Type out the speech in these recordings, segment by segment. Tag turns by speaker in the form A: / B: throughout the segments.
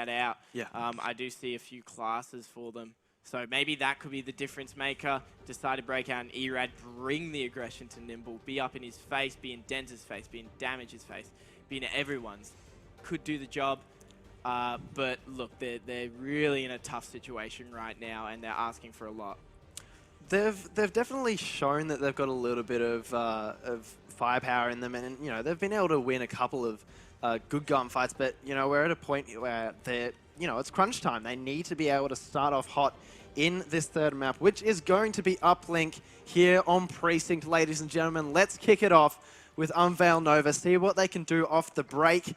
A: that out.
B: Yeah.
A: I do see a few classes for them. So maybe that could be the difference maker. Decide to break out an E-Rad, bring the aggression to Nimble, be up in his face, be in Denz's face, be in Damage's face, be in everyone's. Could do the job. But look, they're really in a tough situation right now, and they're asking for a lot.
B: They've definitely shown that they've got a little bit of firepower in them, and you know they've been able to win a couple of good gunfights. But you know we're at a point where it's crunch time. They need to be able to start off hot in this third map, which is going to be uplink here on Precinct, ladies and gentlemen. Let's kick it off with UNVEIL.NOVA. See what they can do off the break.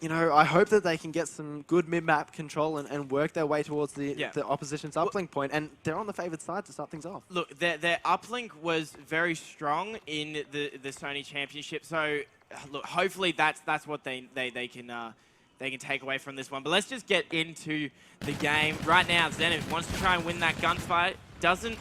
B: You know, I hope that they can get some good mid-map control and work their way towards the opposition's uplink point, and they're on the favoured side to start things off.
A: Look, their uplink was very strong in the Sony Championship, so look, hopefully that's what they can take away from this one. But let's just get into the game right now. Zenith wants to try and win that gunfight, doesn't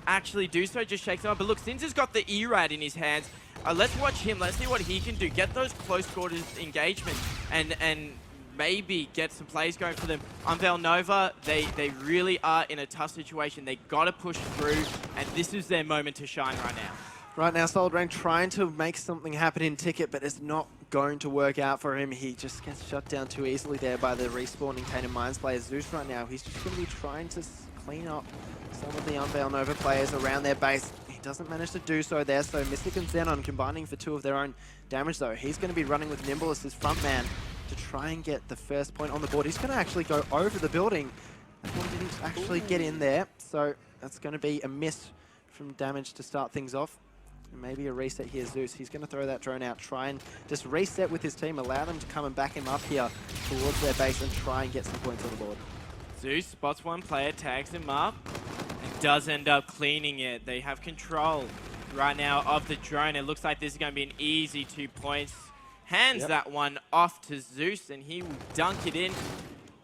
A: actually do so, just shakes it up. But look, Sins has got the E-Rad in his hands. Let's watch him. Let's see what he can do. Get those close quarters engagements and maybe get some plays going for them. UNVEIL.NOVA, they really are in a tough situation. They got to push through, and this is their moment to shine right now.
B: Right now, Solid Rain trying to make something happen in Ticket, but it's not going to work out for him. He just gets shut down too easily there by the respawning Tainted Minds player Zeus right now. He's just going to be trying to clean up some of the UNVEIL.NOVA players around their base. He doesn't manage to do so there, so Mystic and Xenon combining for 2 of their own damage though. He's going to be running with Nimble as his front man to try and get the first point on the board. He's going to actually go over the building. That one didn't actually get in there, so that's going to be a miss from Damage to start things off. And maybe a reset here, Zeus. He's going to throw that drone out, try and just reset with his team, allow them to come and back him up here towards their base and try and get some points on the board.
A: Zeus spots one player, tags him up, and does end up cleaning it. They have control right now of the drone. It looks like this is going to be an easy 2 points. Hands that one off to Zeus, and he will dunk it in.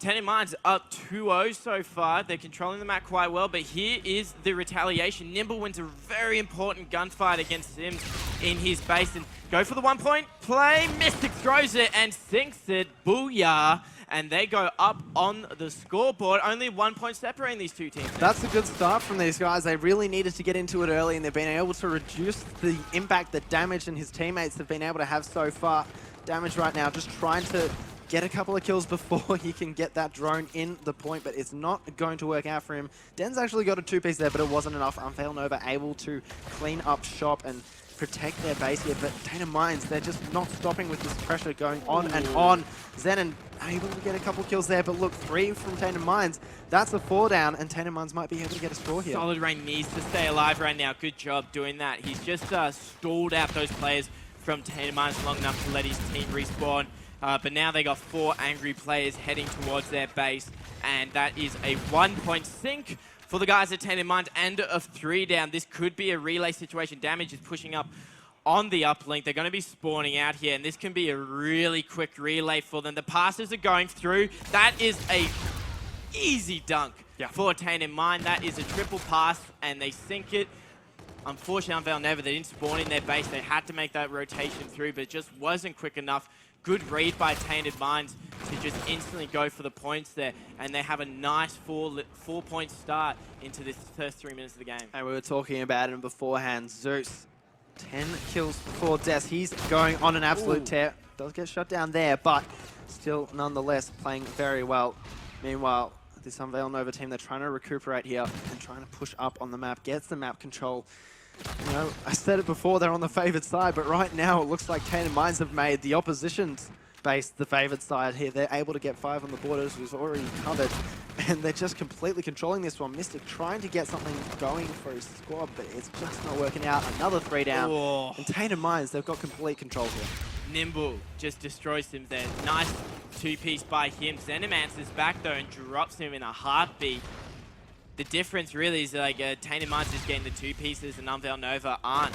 A: Tainted Minds up 2-0 so far. They're controlling the map quite well, but here is the retaliation. Nimble wins a very important gunfight against Sims in his base, and go for the 1 point play. Mystic throws it and sinks it. Booyah. And they go up on the scoreboard. Only 1 point separating these two teams.
B: That's a good start from these guys. They really needed to get into it early, and they've been able to reduce the impact that Damage and his teammates have been able to have so far. Damage right now just trying to get a couple of kills before he can get that drone in the point, but it's not going to work out for him. Den's actually got a 2-piece there, but it wasn't enough. UNVEIL.NOVA able to clean up shop and protect their base here, but Tainted Minds, they're just not stopping with this pressure going on and on. Xenon able to get a couple kills there, but look, 3 from Tainted Minds. That's a 4 down, and Tainted Minds might be able to get a score here.
A: Solid Rain needs to stay alive right now. Good job doing that. He's just stalled out those players from Tainted Minds long enough to let his team respawn. But now they got 4 angry players heading towards their base, and that is a 1 point sink for the guys at Tainted Minds, and of 3 down. This could be a relay situation. Damage is pushing up on the uplink. They're going to be spawning out here, and this can be a really quick relay for them. The passes are going through. That is a easy dunk for Tainted Mind. That is a triple pass, and they sink it. Unfortunately, UNVEIL.NOVA, they didn't spawn in their base. They had to make that rotation through, but it just wasn't quick enough. Good read by Tainted Minds to just instantly go for the points there. And they have a nice 4-point start into this first 3 minutes of the game.
B: And we were talking about him beforehand. Zeus, 10 kills for Des. He's going on an absolute tear. Does get shut down there, but still nonetheless playing very well. Meanwhile, this UNVEIL.NOVA team, they're trying to recuperate here and trying to push up on the map, gets the map control. You know, I said it before, they're on the favoured side, but right now it looks like Tainted Minds have made the opposition's base the favoured side here. They're able to get 5 on the board, as was already covered, and they're just completely controlling this one. Mystic trying to get something going for his squad, but it's just not working out. Another 3 down, and Tainted Minds, they've got complete control here. Nimble
A: just destroys him there. Nice 2-piece by him. Xenomancer's back though and drops him in a heartbeat. The difference really is like Tainted Minds is getting the 2 pieces and UNVEIL.NOVA aren't.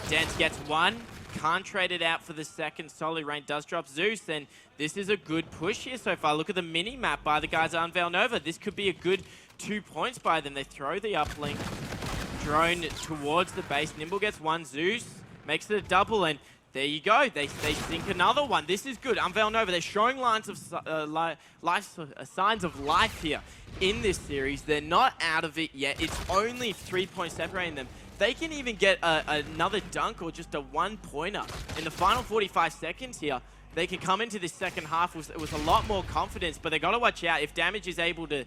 A: Dance gets 1, can't trade it out for the second. Solid Rain does drop Zeus, and this is a good push here so far. Look at the mini-map by the guys at UNVEIL.NOVA. This could be a good 2 points by them. They throw the uplink drone towards the base. Nimble gets 1, Zeus makes it a double, and There you go. They sink another one. This is good. UNVEIL.NOVA, they're showing lines of signs of life here in this series. They're not out of it yet. It's only 3 points separating them. They can even get another dunk or just a one-pointer in the final 45 seconds here. They can come into this second half with a lot more confidence, but they got to watch out. If Damage is able to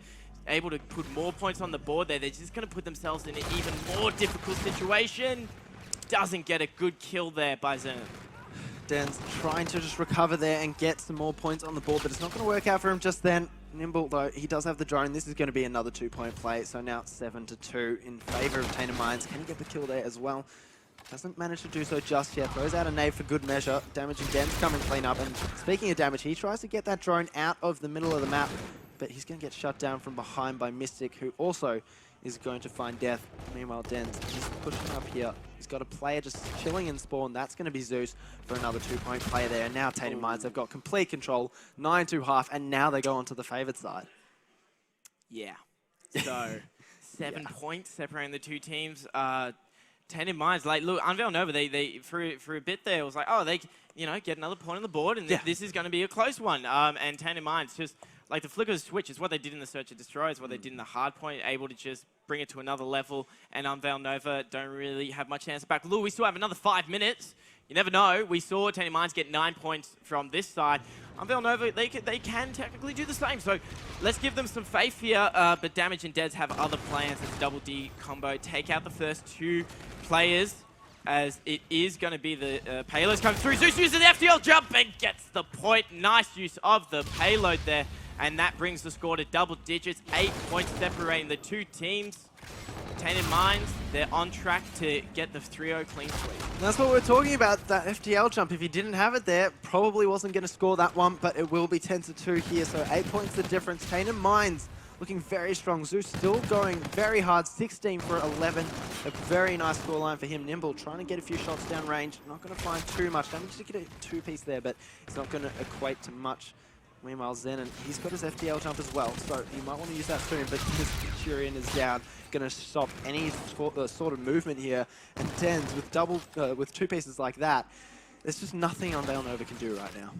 A: put more points on the board there, they're just going to put themselves in an even more difficult situation. Doesn't get a good kill there by Zenon.
B: Den's trying to just recover there and get some more points on the board, but it's not going to work out for him just then. Nimble, though, he does have the drone. This is going to be another 2-point play, so now it's 7-2 in favor of Tainted Minds. Can he get the kill there as well? Doesn't manage to do so just yet. Throws out a nade for good measure. Damage and Den's coming clean up. And speaking of Damage, he tries to get that drone out of the middle of the map, but he's going to get shut down from behind by Mystic, who also is going to find death. Meanwhile, Den's just pushing up here. He's got a player just chilling in spawn. That's going to be Zeus for another 2-point play there. And now Tainted Minds have got complete control. 9-2 half, and now they go onto the favored side.
A: Yeah. So 7 points separating the two teams. Tainted Minds, like, look, UNVEIL.NOVA, they for a bit there, it was like, oh, they, get another point on the board, and this is going to be a close one. And Tainted Minds just, like, the flicker of the switch is what they did in the Search and Destroy, is what they did in the hard point, able to just bring it to another level, and UNVEIL.NOVA don't really have much chance back. Look, we still have another 5 minutes. You never know. We saw Tainted Minds get 9 points from this side. UNVEIL.NOVA, they can technically do the same. So let's give them some faith here. But Damage and Deds have other plans. It's a double D combo. Take out the first 2 players, as it is going to be the payloads come through. Zeus uses the FTL jump and gets the point. Nice use of the payload there. And that brings the score to double digits. 8 points separating the two teams. Tainted Minds, they're on track to get the 3-0 clean sweep.
B: That's what we're talking about, that FTL jump. If he didn't have it there, probably wasn't going to score that one, but it will be 10-2 here, so 8 points the difference. Tainted Minds looking very strong. Zeus still going very hard, 16 for 11. A very nice scoreline for him. Nimble trying to get a few shots down range. Not going to find too much damage to get a 2-piece there, but it's not going to equate to much. Meanwhile, Zenon, he's got his FTL jump as well, so you might want to use that soon, but because Centurion is down, going to stop any sort of movement here. And Dens, with 2 pieces like that, there's just nothing UNVEIL.NOVA can do right now.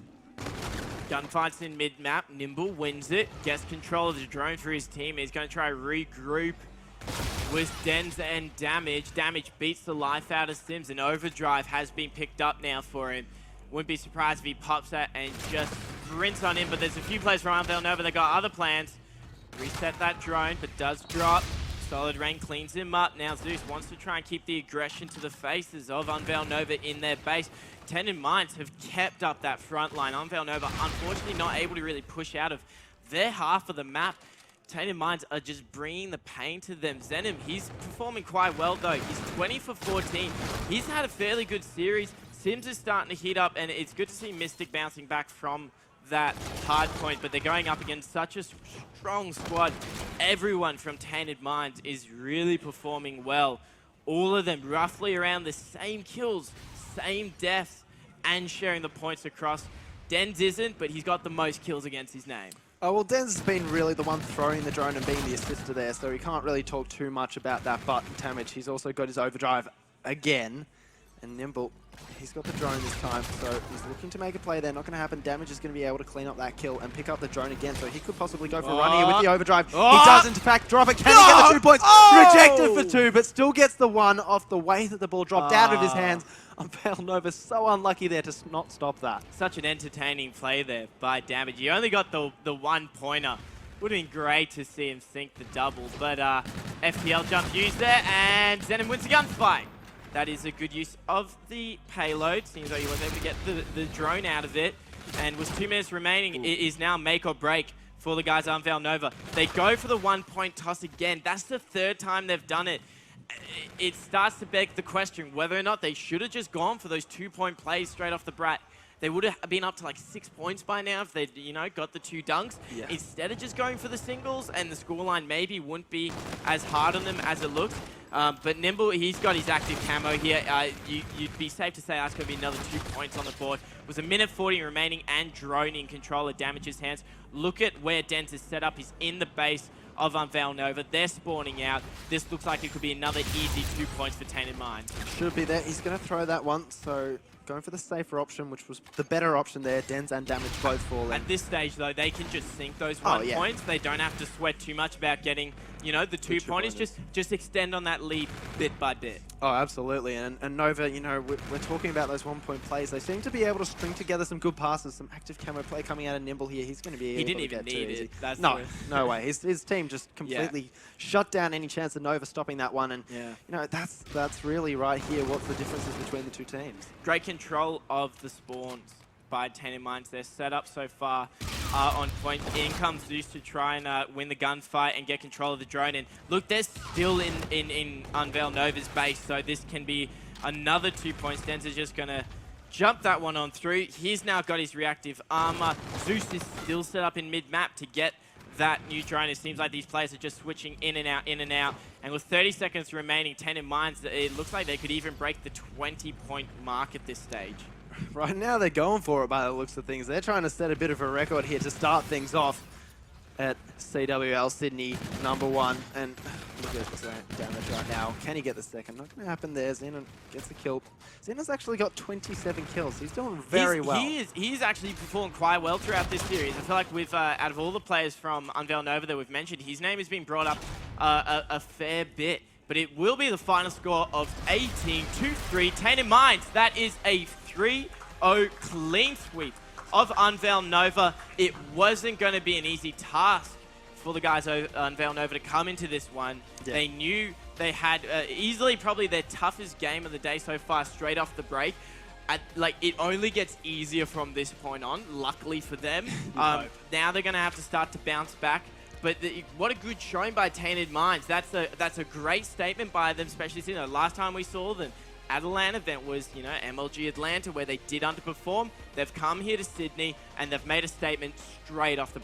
A: Gunfights in mid-map. Nimble wins it, gets control of the drone for his team. He's going to try to regroup with Dens and Damage. Damage beats the life out of Sims, and Overdrive has been picked up now for him. Wouldn't be surprised if he pops that and just sprints on him, but there's a few players from UNVEIL.NOVA that got other plans. Reset that drone, but does drop. Solid Rain cleans him up. Now Zeus wants to try and keep the aggression to the faces of UNVEIL.NOVA in their base. Tainted Minds have kept up that front line. UNVEIL.NOVA unfortunately not able to really push out of their half of the map. Tainted Minds are just bringing the pain to them. Zenon, he's performing quite well though. He's 20 for 14. He's had a fairly good series. Sims is starting to heat up, and it's good to see Mystic bouncing back from that hard point, but they're going up against such a strong squad. Everyone from Tainted Minds is really performing well. All of them roughly around the same kills, same deaths, and sharing the points across. Dens isn't, but he's got the most kills against his name.
B: Oh, well, Dens has been really the one throwing the drone and being the assister there, so he can't really talk too much about that, but Damage, he's also got his overdrive again. And Nimble, he's got the drone this time, so he's looking to make a play there. Not going to happen. Damage is going to be able to clean up that kill and pick up the drone again, so he could possibly go for a run here with the overdrive. He does, in fact, drop it. Can he get the 2 points? Rejected for 2, but still gets the 1 off the way that the ball dropped out of his hands. UNVEIL.NOVA so unlucky there to not stop that.
A: Such an entertaining play there by Damage. He only got the 1-pointer. Would have been great to see him sink the double, but FTL jump used there, and Zenon wins the gunfight. That is a good use of the payload. Seems like he was able to get the drone out of it. And with 2 minutes remaining, it is now make or break for the guys at UNVEIL.NOVA. They go for the 1-point toss again. That's the 3rd time they've done it. It starts to beg the question whether or not they should have just gone for those 2-point plays straight off the bat. They would have been up to like 6 points by now if they'd, got the 2 dunks. Yeah. Instead of just going for the singles, and the scoreline maybe wouldn't be as hard on them as it looks. But Nimble, he's got his active camo here. You'd be safe to say that's going to be another 2 points on the board. It was 1:40 remaining, and drone in control of Damage's hands. Look at where Dens is set up. He's in the base of UNVEIL.NOVA. They're spawning out. This looks like it could be another easy 2 points for Tainted Minds.
B: Should be there. He's going to throw that once, so going for the safer option, which was the better option there. Dens and damage both falling.
A: At this stage, though, they can just sink those
B: yeah.
A: points. They don't have to sweat too much about getting, you know, the two-pointers. Just extend on that lead bit by bit.
B: Oh, absolutely. And Nova, you know, we're talking about those one-point plays. They seem to be able to string together some good passes, some active camo play coming out of Nimble here. He's going to be able to get too easy. He didn't even need it. That's no way. His team just completely shut down any chance of Nova stopping that one. And, you know, that's really right here what's the differences between the two teams.
A: Great control of the spawns by Tainted Minds. Their setup so far on point. In comes Zeus to try and win the gunfight and get control of the drone. And look, they're still in Unveil Nova's base, so this can be another 2 points. Den's just going to jump that one on through. He's now got his reactive armor. Zeus is still set up in mid-map to get that new drone. It seems like these players are just switching in and out, in and out. And with 30 seconds remaining, Tainted Minds, it looks like they could even break the 20-point mark at this stage.
B: Right now they're going for it by the looks of things. They're trying to set a bit of a record here to start things off at CWL Sydney #1. And look at the damage right now. Can he get the second? Not going to happen there. Xenon gets the kill. Xenon's actually got 27 kills. He's doing very well.
A: He's actually performed quite well throughout this series. I feel like with out of all the players from Unveil Nova that we've mentioned, his name has been brought up a fair bit. But it will be the final score of 18-3. Tainted Minds, that is a 3-0 clean sweep of Unveil Nova. It wasn't going to be an easy task for the guys of Unveil Nova to come into this one. Yeah. They knew they had easily probably their toughest game of the day so far straight off the break. Like, it only gets easier from this point on, luckily for them. Now they're going to have to start to bounce back. But what a good showing by Tainted Minds. That's a great statement by them, especially since last time we saw them at a LAN event was, you know, MLG Atlanta, where they did underperform. They've come here to Sydney and they've made a statement straight off the